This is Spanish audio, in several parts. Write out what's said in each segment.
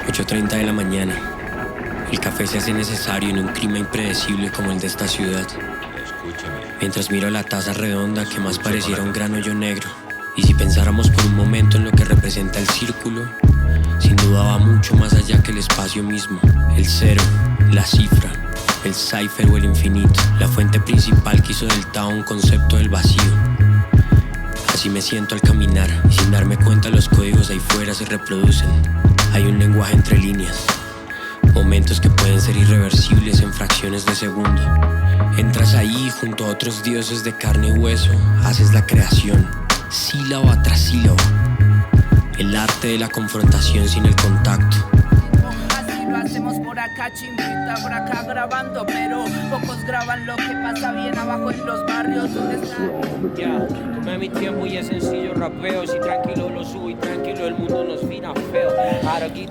8:30 de la mañana. El café se hace necesario en un clima impredecible como el de esta ciudad. Mientras miro la taza redonda que más pareciera un gran hoyo negro. Y si pensáramos por un momento en lo que representa el círculo, sin duda va mucho más allá que el espacio mismo. El cero, la cifra, el cipher o el infinito. La fuente principal que hizo del Tao un concepto del vacío. Así me siento al caminar y sin darme cuenta los códigos ahí fuera se reproducen. Hay un lenguaje entre líneas, momentos que pueden ser irreversibles en fracciones de segundo. Entras ahí junto a otros dioses de carne y hueso, haces la creación, sílaba tras sílaba. El arte de la confrontación sin el contacto. Así lo hacemos por acá, chimbita, por acá grabando, pero pocos graban lo que pasa bien abajo en los barrios donde están. Ya, tomé mi tiempo y es sencillo rapeo. Si tranquilo lo subo y tranquilo el mundo nos mira feo.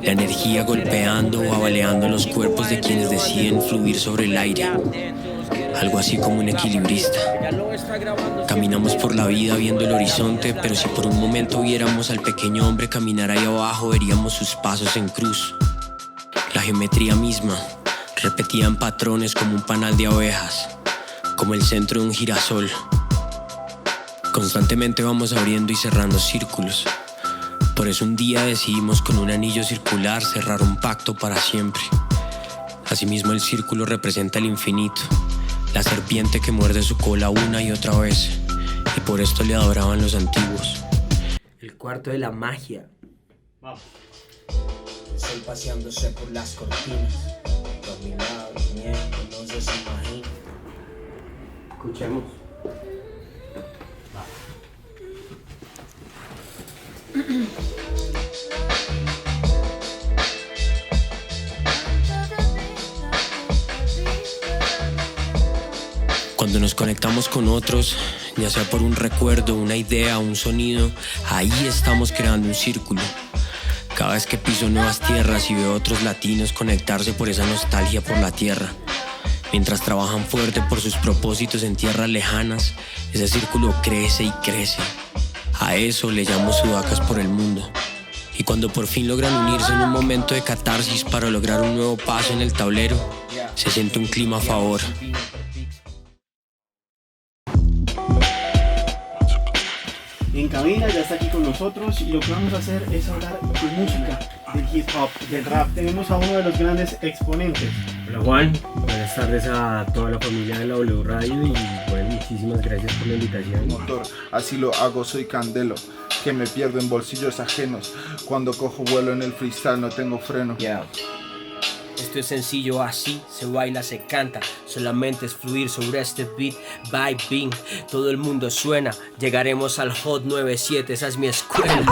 La energía golpeando o abaleando los cuerpos de quienes deciden fluir sobre el aire. Algo así como un equilibrista. Caminamos por la vida viendo el horizonte, pero si por un momento viéramos al pequeño hombre caminar ahí abajo, veríamos sus pasos en cruz. La geometría misma, repetida en patrones como un panal de abejas, como el centro de un girasol. Constantemente vamos abriendo y cerrando círculos. Por eso un día decidimos con un anillo circular cerrar un pacto para siempre. Asimismo el círculo representa el infinito, la serpiente que muerde su cola una y otra vez, y por esto le adoraban los antiguos. El cuarto de la magia. Vamos. El sol paseándose por las cortinas, dominado, durmiendo, no se imagina. Escuchemos. Cuando nos conectamos con otros, ya sea por un recuerdo, una idea, un sonido, ahí estamos creando un círculo. Cada vez que piso nuevas tierras y veo a otros latinos conectarse por esa nostalgia por la tierra, mientras trabajan fuerte por sus propósitos en tierras lejanas, ese círculo crece y crece. A eso le llamo sudacas por el mundo. Y cuando por fin logran unirse en un momento de catarsis para lograr un nuevo paso en el tablero, se siente un clima a favor. En cabina ya está aquí con nosotros y lo que vamos a hacer es hablar de música, del hip hop, del rap. Tenemos a uno de los grandes exponentes. Hola Juan, buenas tardes a toda la familia de la W Radio y bueno, muchísimas gracias por la invitación. Motor, así lo hago, soy Candelo, que me pierdo en bolsillos ajenos. Cuando cojo vuelo en el freestyle no tengo freno. Esto es sencillo, así se baila, se canta. Solamente es fluir sobre este beat, vibing. Todo el mundo suena, llegaremos al Hot 97, esa es mi escuela.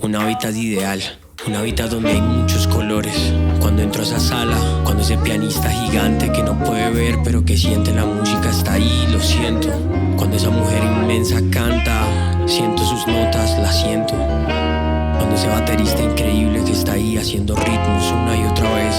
Un hábitat ideal, un hábitat donde hay muchos colores. Cuando entro a esa sala, cuando ese pianista gigante que no puede ver pero que siente la música está ahí, lo siento. Cuando esa mujer inmensa canta, siento sus notas, la siento. Cuando ese baterista increíble que está ahí haciendo ritmos una y otra vez.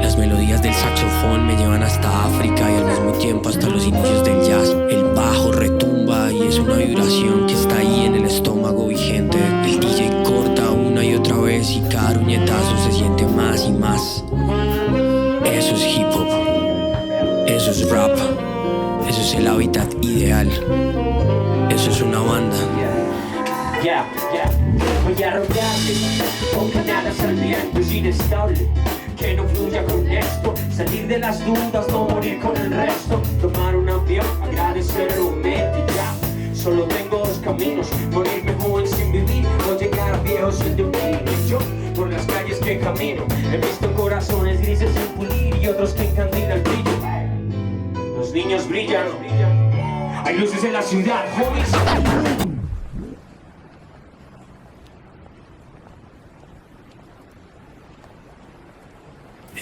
Las melodías del saxofón me llevan hasta África y al mismo tiempo hasta los inicios del jazz. El bajo retumba y es una vibración que está ahí en el estómago vigente. El DJ corta una y otra vez y cada ruñetazo se siente más y más. Eso es hip hop, eso es rap, eso es el hábitat ideal, eso es una banda. Voy a rodearme con canadas al viento es inestable. Que no fluya con esto, salir de las dudas, no morir con el resto. Tomar un avión, agradecer el momento y ya. Solo tengo dos caminos, morirme joven sin vivir o llegar viejo sin dormir. Y yo, por las calles que camino, he visto corazones grises sin pulir y otros que encandila el brillo. Los niños brillan, hay luces en la ciudad, homies.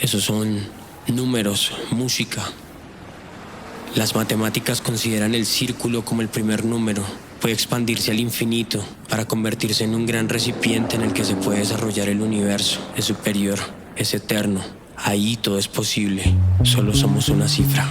Esos son números, música. Las matemáticas consideran el círculo como el primer número. Puede expandirse al infinito para convertirse en un gran recipiente en el que se puede desarrollar el universo. Es superior, es eterno. Ahí todo es posible. Solo somos una cifra.